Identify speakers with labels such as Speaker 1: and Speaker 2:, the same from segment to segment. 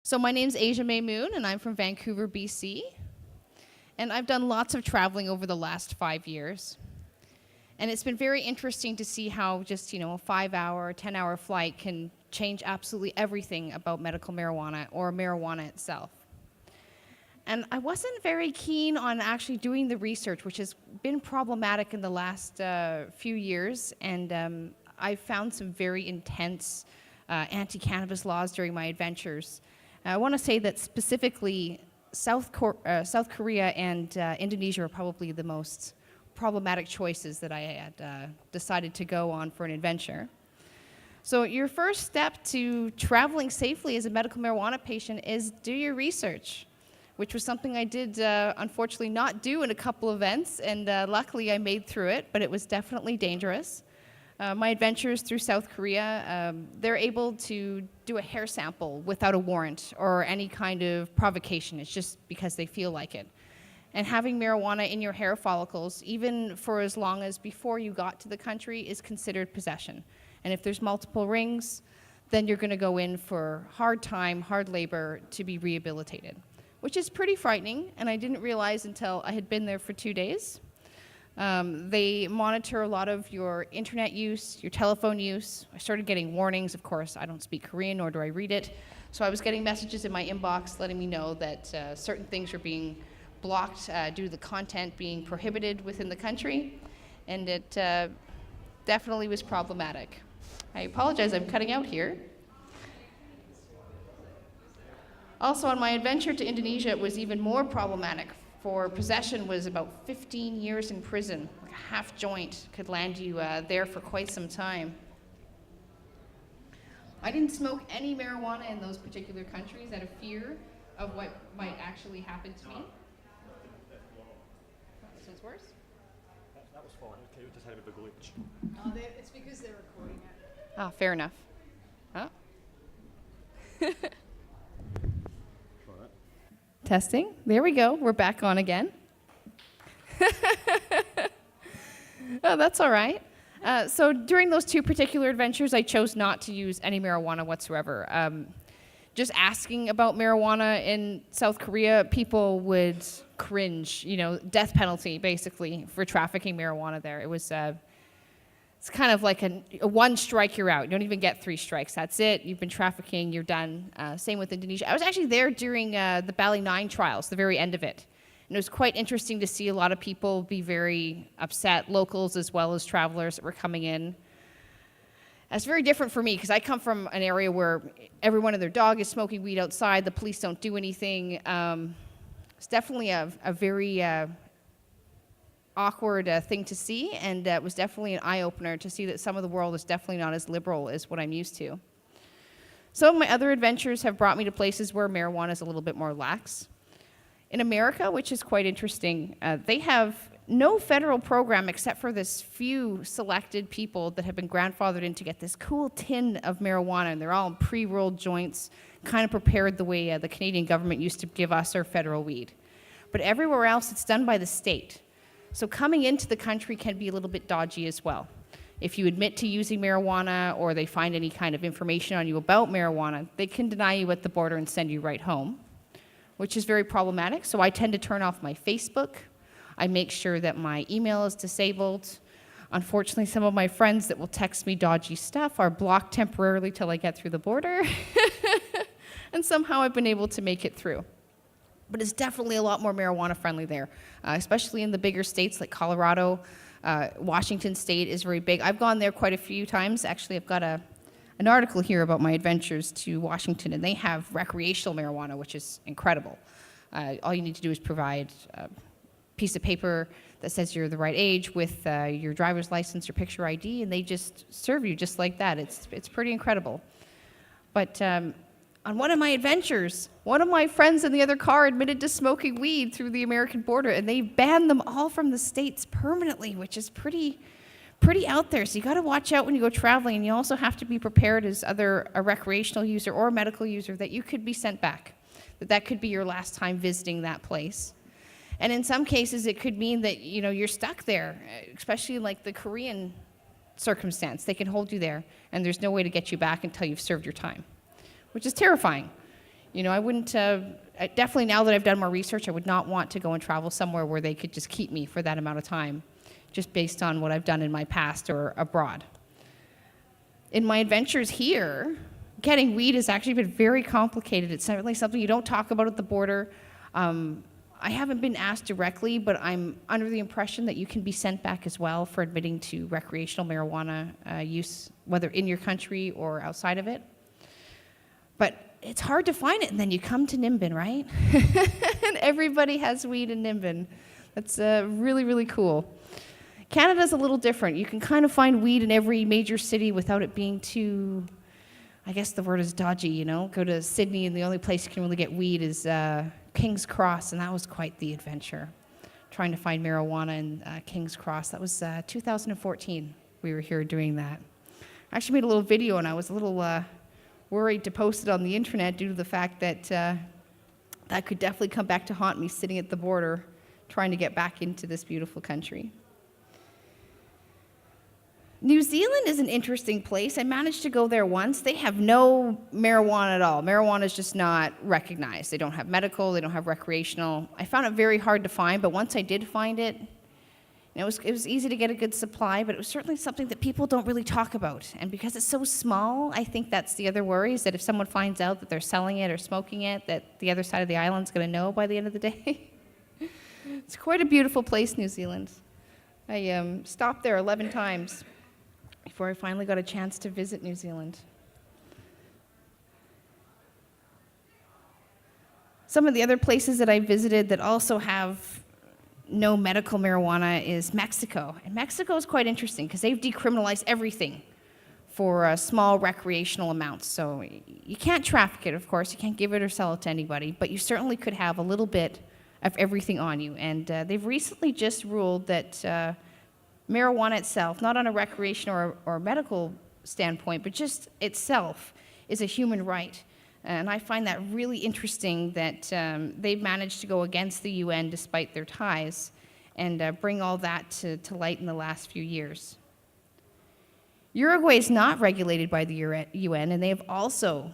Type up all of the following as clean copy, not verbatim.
Speaker 1: So my name's Ajia Mae Moon, and I'm from Vancouver, BC. And I've done lots of traveling over the last 5 years. And it's been very interesting to see how just, a 5-hour, 10-hour flight can change absolutely everything about medical marijuana or marijuana itself. And I wasn't very keen on actually doing the research, which has been problematic in the last few years. And I found some very intense anti-cannabis laws during my adventures. I want to say that specifically South Korea and Indonesia are probably the most problematic choices that I had decided to go on for an adventure. So your first step to traveling safely as a medical marijuana patient is do your research, which was something I did unfortunately not do in a couple events, and luckily I made through it, but it was definitely dangerous. My adventures through South Korea, they're able to do a hair sample without a warrant or any kind of provocation. It's just because they feel like it. And having marijuana in your hair follicles, even for as long as before you got to the country, is considered possession. And if there's multiple rings, then you're going to go in for hard time, hard labor to be rehabilitated, which is pretty frightening, and I didn't realize until I had been there for 2 days. They monitor a lot of your internet use, your telephone use. I started getting warnings. Of course, I don't speak Korean, nor do I read it. So I was getting messages in my inbox letting me know that certain things were being blocked due to the content being prohibited within the country, and it definitely was problematic. I apologize, I'm cutting out here. Also, on my adventure to Indonesia, it was even more problematic. For possession was about 15 years in prison. Like a half joint could land you there for quite some time. I didn't smoke any marijuana in those particular countries out of fear of what might actually happen to me. This one's worse?
Speaker 2: That was fine. Okay, we just had a bit of a glitch.
Speaker 3: Oh, it's because they're recording it.
Speaker 1: Ah, fair enough. Huh? Testing. There we go. We're back on again. Oh, that's all right. So during those 2 particular adventures, I chose not to use any marijuana whatsoever. Just asking about marijuana in South Korea, people would cringe, death penalty, basically, for trafficking marijuana there. It was, it's kind of like a 1 strike, you're out. You don't even get 3 strikes. That's it. You've been trafficking, you're done. Same with Indonesia. I was actually there during the Bali 9 trials, the very end of it. And it was quite interesting to see a lot of people be very upset, locals as well as travelers that were coming in. That's very different for me because I come from an area where everyone and their dog is smoking weed outside. The police don't do anything. It's definitely a very awkward thing to see, and it was definitely an eye-opener to see that some of the world is definitely not as liberal as what I'm used to. Some of my other adventures have brought me to places where marijuana is a little bit more lax. In America, which is quite interesting, they have no federal program except for this few selected people that have been grandfathered in to get this cool tin of marijuana, and they're all in pre-rolled joints, kind of prepared the way the Canadian government used to give us our federal weed. But everywhere else, it's done by the state. So coming into the country can be a little bit dodgy as well. If you admit to using marijuana or they find any kind of information on you about marijuana, they can deny you at the border and send you right home, which is very problematic. So I tend to turn off my Facebook. I make sure that my email is disabled. Unfortunately, some of my friends that will text me dodgy stuff are blocked temporarily till I get through the border. And somehow I've been able to make it through. But it's definitely a lot more marijuana friendly there, especially in the bigger states like Colorado. Washington State is very big. I've gone there quite a few times. Actually, I've got an article here about my adventures to Washington, and they have recreational marijuana, which is incredible. All you need to do is provide a piece of paper that says you're the right age with your driver's license, your picture ID, and they just serve you just like that. It's pretty incredible. But on one of my adventures, one of my friends in the other car admitted to smoking weed through the American border, and they banned them all from the States permanently, which is pretty out there. So you got to watch out when you go traveling, and you also have to be prepared as either a recreational user or a medical user that you could be sent back, that could be your last time visiting that place. And in some cases, it could mean that you're stuck there, especially in like the Korean circumstance. They can hold you there, and there's no way to get you back until you've served your time, which is terrifying. You know, I wouldn't, definitely now that I've done more research, I would not want to go and travel somewhere where they could just keep me for that amount of time, just based on what I've done in my past or abroad. In my adventures here, getting weed has actually been very complicated. It's certainly something you don't talk about at the border. I haven't been asked directly, but I'm under the impression that you can be sent back as well for admitting to recreational marijuana use, whether in your country or outside of it. But it's hard to find it, and then you come to Nimbin, right? And everybody has weed in Nimbin. That's really, really cool. Canada's a little different. You can kind of find weed in every major city without it being too, I guess the word is dodgy, you know? Go to Sydney, and the only place you can really get weed is King's Cross, and that was quite the adventure, trying to find marijuana in King's Cross. That was 2014. We were here doing that. I actually made a little video, and I was a little worried to post it on the internet due to the fact that that could definitely come back to haunt me sitting at the border trying to get back into this beautiful country. New Zealand is an interesting place. I managed to go there once. They have no marijuana at all. Marijuana is just not recognized. They don't have medical, they don't have recreational. I found it very hard to find, but once I did find it, it was easy to get a good supply, but it was certainly something that people don't really talk about. And because it's so small, I think that's the other worry, is that if someone finds out that they're selling it or smoking it, that the other side of the island's going to know by the end of the day. It's quite a beautiful place, New Zealand. I stopped there 11 times before I finally got a chance to visit New Zealand. Some of the other places that I visited that also have no medical marijuana is Mexico. And Mexico is quite interesting because they've decriminalized everything for small recreational amounts. So you can't traffic it, of course. You can't give it or sell it to anybody, but you certainly could have a little bit of everything on you. And they've recently just ruled that marijuana itself, not on a recreational or medical standpoint, but just itself, is a human right. And I find that really interesting that they've managed to go against the UN despite their ties and bring all that to light in the last few years. Uruguay is not regulated by the UN, and they have also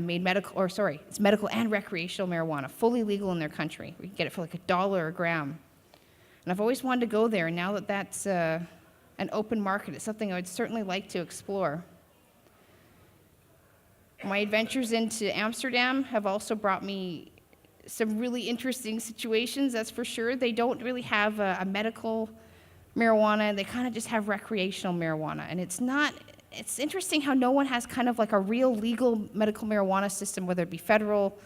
Speaker 1: made it's medical and recreational marijuana fully legal in their country. We can get it for like $1 a gram. And I've always wanted to go there, and now that that's an open market, it's something I would certainly like to explore. My adventures into Amsterdam have also brought me some really interesting situations, that's for sure. They don't really have a medical marijuana. They kind of just have recreational marijuana. And it's interesting how no one has kind of like a real legal medical marijuana system, whether it be federal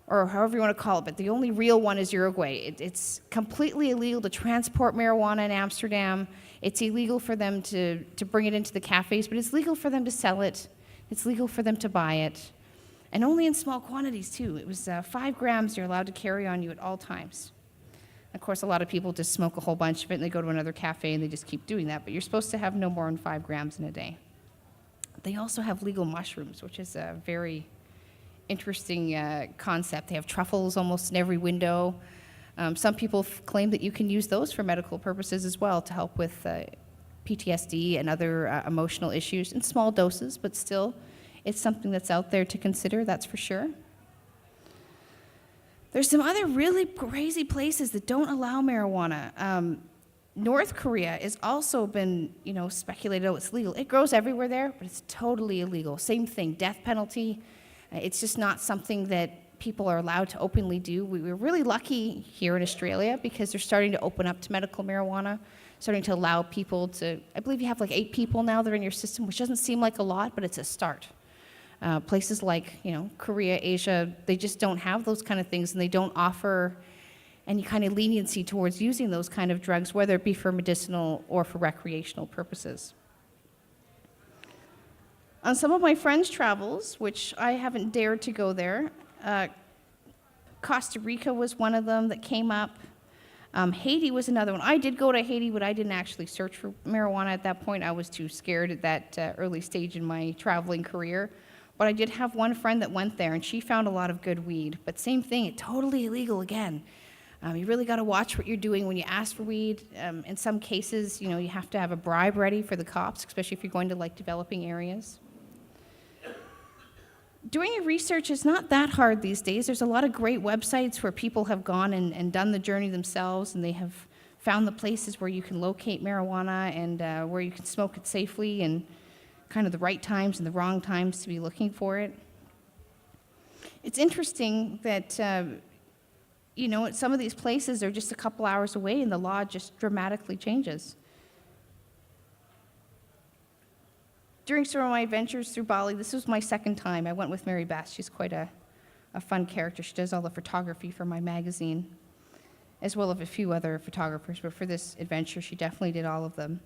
Speaker 1: or however you want to call it, but the only real one is Uruguay. It's completely illegal to transport marijuana in Amsterdam. It's illegal for them to bring it into the cafes, but it's legal for them to sell it. It's legal for them to buy it, and only in small quantities, too. It was 5 grams you're allowed to carry on you at all times. Of course, a lot of people just smoke a whole bunch of it, and they go to another cafe, and they just keep doing that, but you're supposed to have no more than 5 grams in a day. They also have legal mushrooms, which is a very interesting concept. They have truffles almost in every window. Some people claim that you can use those for medical purposes as well to help with PTSD and other emotional issues in small doses, but still, it's something that's out there to consider, that's for sure. There's some other really crazy places that don't allow marijuana. North Korea has also been, speculated, it's legal. It grows everywhere there, but it's totally illegal. Same thing, death penalty. It's just not something that people are allowed to openly do. We're really lucky here in Australia because they're starting to open up to medical marijuana, starting to allow people to, I believe you have like 8 people now that are in your system, which doesn't seem like a lot, but it's a start. Places like, Korea, Asia, they just don't have those kind of things, and they don't offer any kind of leniency towards using those kind of drugs, whether it be for medicinal or for recreational purposes. On some of my friends' travels, which I haven't dared to go there, Costa Rica was one of them that came up. Haiti was another one. I did go to Haiti, but I didn't actually search for marijuana at that point. I was too scared at that early stage in my traveling career. But I did have one friend that went there, and she found a lot of good weed. But same thing, it's totally illegal again. You really got to watch what you're doing when you ask for weed. In some cases, you have to have a bribe ready for the cops, especially if you're going to like developing areas. Doing your research is not that hard these days. There's a lot of great websites where people have gone and done the journey themselves, and they have found the places where you can locate marijuana and where you can smoke it safely, and kind of the right times and the wrong times to be looking for it. It's interesting that, at some of these places they're just a couple hours away and the law just dramatically changes. During some of my adventures through Bali, this was my second time. I went with Mary Beth. She's quite a fun character. She does all the photography for my magazine, as well as a few other photographers, but for this adventure, she definitely did all of them.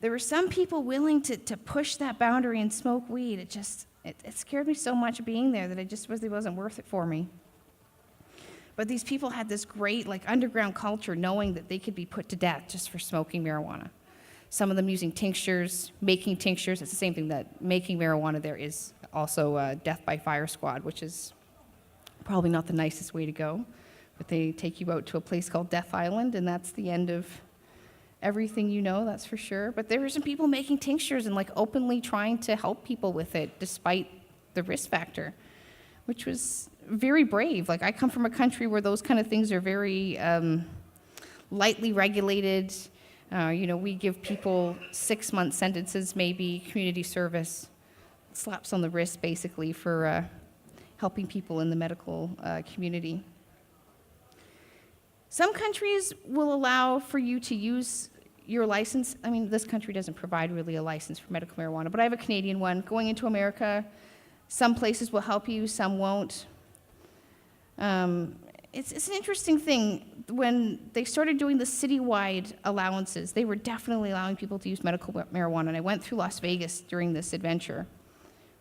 Speaker 1: There were some people willing to push that boundary and smoke weed. It scared me so much being there that it wasn't worth it for me. But these people had this great underground culture, knowing that they could be put to death just for smoking marijuana. Some of them using tinctures, making tinctures. It's the same thing that making marijuana there is also death by fire squad, which is probably not the nicest way to go. But they take you out to a place called Death Island, and that's the end of everything that's for sure. But there were some people making tinctures and openly trying to help people with it despite the risk factor, which was very brave. I come from a country where those kind of things are very lightly regulated. We give people 6-month sentences, maybe community service, slaps on the wrist basically for helping people in the medical community. Some countries will allow for you to use your license. I mean, this country doesn't provide really a license for medical marijuana, but I have a Canadian one. Going into America, some places will help you, some won't. It's an interesting thing. When they started doing the citywide allowances, they were definitely allowing people to use medical marijuana. And I went through Las Vegas during this adventure,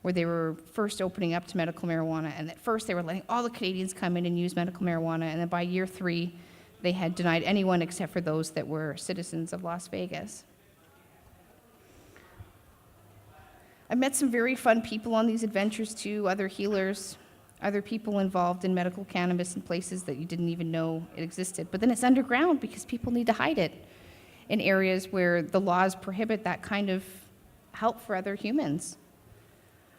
Speaker 1: where they were first opening up to medical marijuana. And at first, they were letting all the Canadians come in and use medical marijuana. And then by year 3, they had denied anyone except for those that were citizens of Las Vegas. I met some very fun people on these adventures too, other healers, other people involved in medical cannabis in places that you didn't even know it existed. But then it's underground because people need to hide it in areas where the laws prohibit that kind of help for other humans.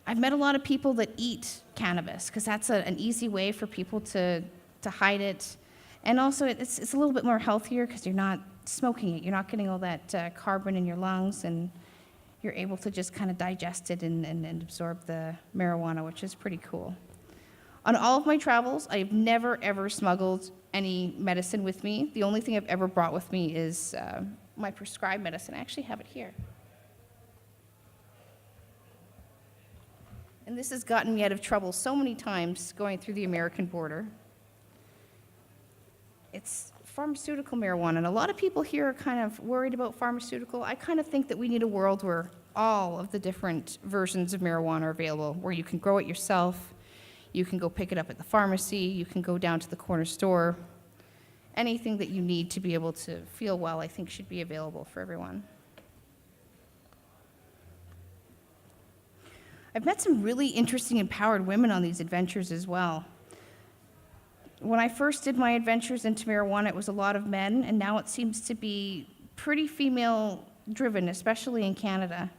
Speaker 1: I've met a lot of people that eat cannabis because that's an easy way for people to hide it. And also it's a little bit more healthier because you're not smoking it. You're not getting all that carbon in your lungs, and you're able to just kind of digest it and absorb the marijuana, which is pretty cool. On all of my travels, I've never, ever smuggled any medicine with me. The only thing I've ever brought with me is my prescribed medicine. I actually have it here. And this has gotten me out of trouble so many times going through the American border. It's pharmaceutical marijuana, and a lot of people here are kind of worried about pharmaceutical. I kind of think that we need a world where all of the different versions of marijuana are available, where you can grow it yourself, you can go pick it up at the pharmacy, you can go down to the corner store. Anything that you need to be able to feel well, I think, should be available for everyone. I've met some really interesting, empowered women on these adventures as well. When I first did my adventures into marijuana, it was a lot of men, and now it seems to be pretty female-driven, especially in Canada.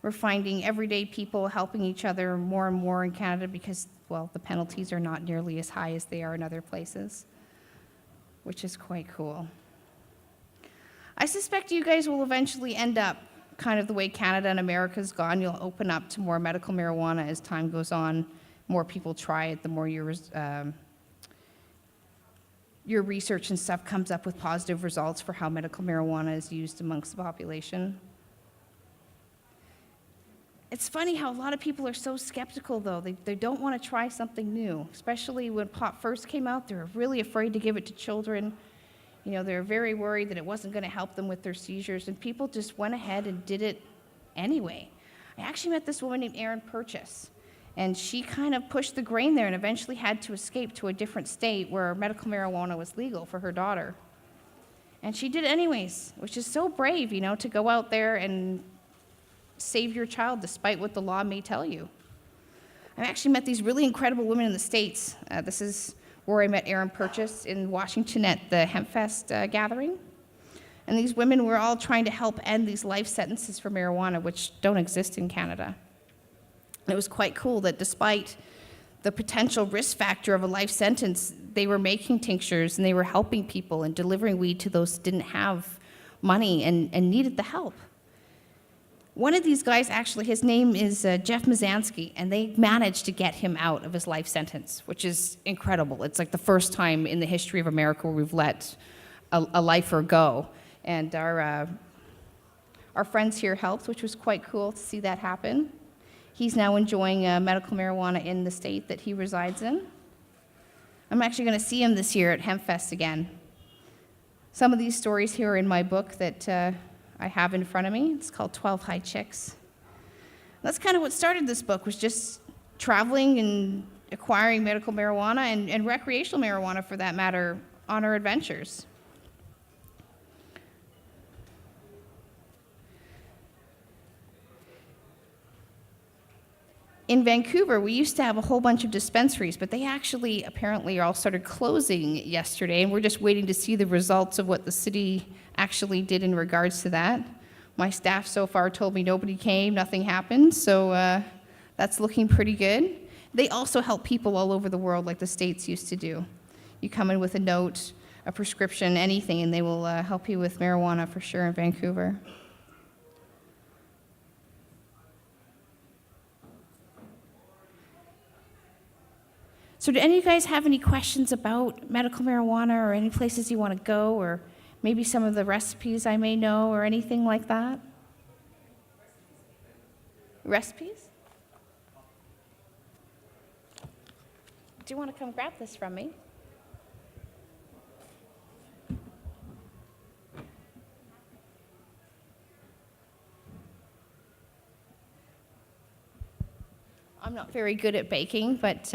Speaker 1: We're finding everyday people helping each other more and more in Canada because, well, the penalties are not nearly as high as they are in other places, which is quite cool. I suspect you guys will eventually end up kind of the way Canada and America's gone. You'll open up to more medical marijuana as time goes on. More people try it, the more your research and stuff comes up with positive results for how medical marijuana is used amongst the population. It's funny how a lot of people are so skeptical, though. They don't want to try something new, especially when pot first came out. They were really afraid to give it to children. You know, they were very worried that it wasn't going to help them with their seizures, and people just went ahead and did it anyway. I actually met this woman named Erin Purchase, and she kind of pushed the grain there and eventually had to escape to a different state where medical marijuana was legal for her daughter. And she did it anyways, which is so brave, you know, to go out there and save your child despite what the law may tell you. I've actually met these really incredible women in the States. This is where I met Erin Purchase in Washington at the Hempfest gathering. And these women were all trying to help end these life sentences for marijuana, which don't exist in Canada. It was quite cool that despite the potential risk factor of a life sentence, they were making tinctures and they were helping people and delivering weed to those who didn't have money and needed the help. One of these guys, actually, his name is Jeff Mazansky, and they managed to get him out of his life sentence, which is incredible. It's like the first time in the history of America where we've let a lifer go. And our friends here helped, which was quite cool to see that happen. He's now enjoying medical marijuana in the state that he resides in. I'm actually going to see him this year at Hempfest again. Some of these stories here are in my book that I have in front of me. It's called 12 High Chicks. That's kind of what started this book, was just traveling and acquiring medical marijuana and recreational marijuana, for that matter, on our adventures. In Vancouver, we used to have a whole bunch of dispensaries, but they actually apparently all started closing yesterday, and we're just waiting to see the results of what the city actually did in regards to that. My staff so far told me nobody came, nothing happened, so that's looking pretty good. They also help people all over the world like the States used to do. You come in with a note, a prescription, anything, and they will help you with marijuana for sure in Vancouver. So do any of you guys have any questions about medical marijuana, or any places you want to go, or maybe some of the recipes I may know, or anything like that? Recipes? Do you want to come grab this from me? I'm not very good at baking, but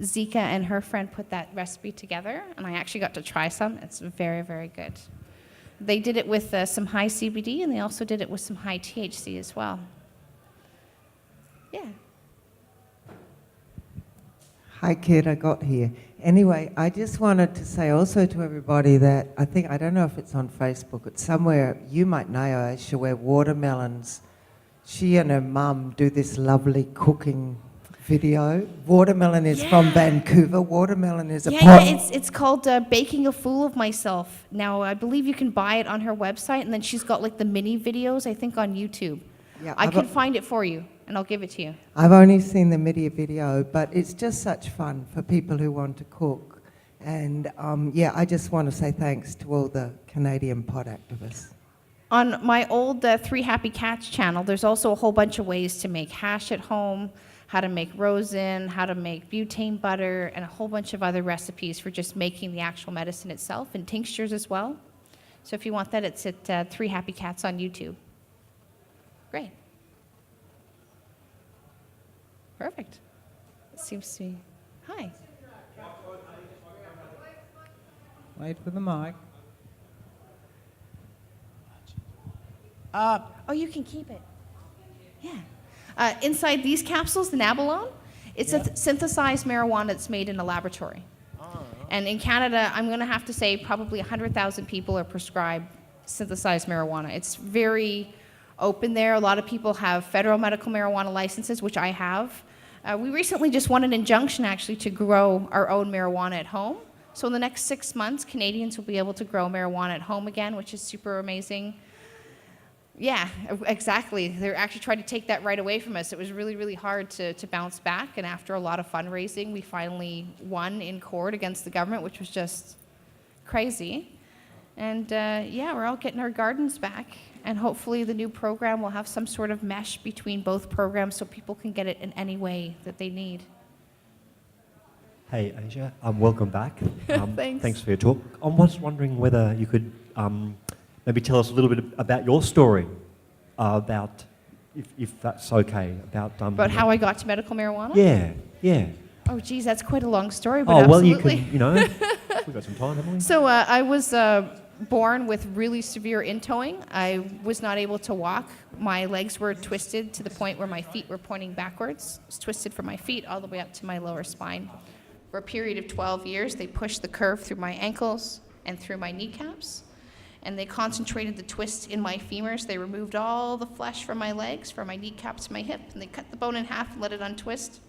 Speaker 1: Zika and her friend put that recipe together, and I actually got to try some. It's very, very good. They did it with some high CBD, and they also did it with some high THC as well. Yeah.
Speaker 4: Hi, kid, I got here. Anyway, I just wanted to say also to everybody that I don't know if it's on Facebook, it's somewhere, you might know her, she wears watermelons. She and her mum do this lovely cooking video. Watermelon is from Vancouver. Watermelon is a
Speaker 1: it's called Baking a Fool of Myself. Now, I believe you can buy it on her website, and then she's got like the mini videos, I think, on YouTube.
Speaker 4: Yeah,
Speaker 1: I can find it for you, and I'll give it to you.
Speaker 4: I've only seen the media video, but it's just such fun for people who want to cook. And I just want to say thanks to all the Canadian pot activists.
Speaker 1: On my old Three Happy Cats channel, there's also a whole bunch of ways to make hash at home, how to make rosin, how to make butane butter, and a whole bunch of other recipes for just making the actual medicine itself, and tinctures as well. So if you want that, it's at Three Happy Cats on YouTube. Great. Perfect. It seems to be. Hi.
Speaker 5: Wait for the mic.
Speaker 1: Oh, you can keep it. Yeah. Inside these capsules, the Nabalone, it's a synthesized marijuana that's made in a laboratory. And in Canada, I'm going to have to say probably 100,000 people are prescribed synthesized marijuana. It's very open there. A lot of people have federal medical marijuana licenses, which I have. We recently just won an injunction, actually, to grow our own marijuana at home. So in the next 6 months, Canadians will be able to grow marijuana at home again, which is super amazing. Yeah, exactly. They're actually trying to take that right away from us. It was really, really hard to bounce back, and after a lot of fundraising, we finally won in court against the government, which was just crazy. And we're all getting our gardens back, and hopefully the new program will have some sort of mesh between both programs so people can get it in any way that they need.
Speaker 2: Hey, Asia, welcome back.
Speaker 1: Thanks.
Speaker 2: Thanks for your talk. I was wondering whether you could maybe tell us a little bit about your story, about, if that's okay,
Speaker 1: About how I got to medical marijuana?
Speaker 2: Yeah.
Speaker 1: Oh, geez, that's quite a long story, but
Speaker 2: Oh, well,
Speaker 1: absolutely.
Speaker 2: you can, we've got some time, haven't we?
Speaker 1: So I was born with really severe in-toeing. I was not able to walk. My legs were twisted to the point where my feet were pointing backwards. It was twisted from my feet all the way up to my lower spine. For a period of 12 years, they pushed the curve through my ankles and through my kneecaps. and they concentrated the twist in my femurs. They removed all the flesh from my legs, from my kneecap to my hip, and they cut the bone in half and let it untwist.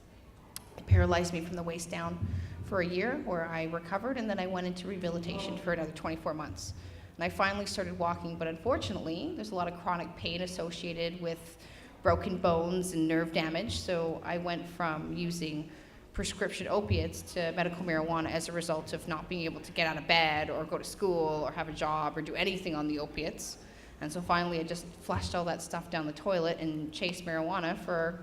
Speaker 1: It paralyzed me from the waist down for a year, where I recovered, and then I went into rehabilitation for another 24 months. And I finally started walking, but unfortunately, there's a lot of chronic pain associated with broken bones and nerve damage, so I went from using prescription opiates to medical marijuana as a result of not being able to get out of bed or go to school or have a job or do anything on the opiates. And so finally I just flushed all that stuff down the toilet and chased marijuana for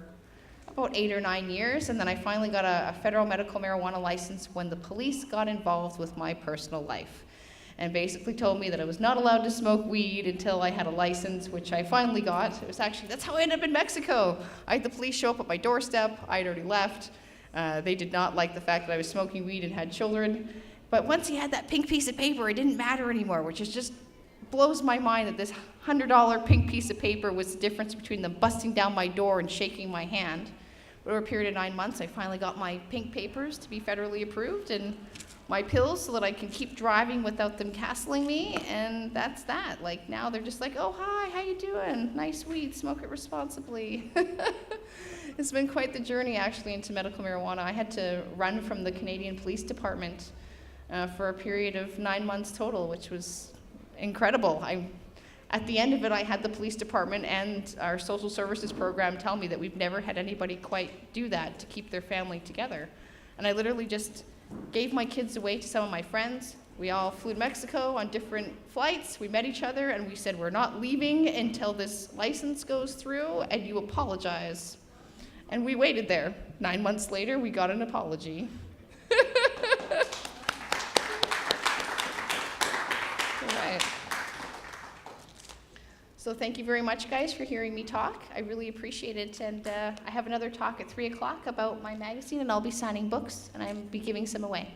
Speaker 1: about 8 or 9 years, and then I finally got a federal medical marijuana license when the police got involved with my personal life and basically told me that I was not allowed to smoke weed until I had a license, which I finally got. It was actually, that's how I ended up in Mexico. I had the police show up at my doorstep. I had already left. They did not like the fact that I was smoking weed and had children. But once he had that pink piece of paper, it didn't matter anymore, which is just blows my mind that this $100 pink piece of paper was the difference between them busting down my door and shaking my hand. Over a period of 9 months, I finally got my pink papers to be federally approved and my pills so that I can keep driving without them castling me, and that's that. Like, now they're just like, oh, hi, how you doing? Nice weed, smoke it responsibly. It's been quite the journey, actually, into medical marijuana. I had to run from the Canadian Police Department for a period of 9 months total, which was incredible. At the end of it, I had the police department and our social services program tell me that we've never had anybody quite do that to keep their family together. And I literally just gave my kids away to some of my friends. We all flew to Mexico on different flights. We met each other and we said, we're not leaving until this license goes through and you apologize. And we waited there. 9 months later, we got an apology. Right. So thank you very much, guys, for hearing me talk. I really appreciate it. And I have another talk at 3 o'clock about my magazine, and I'll be signing books, and I'll be giving some away.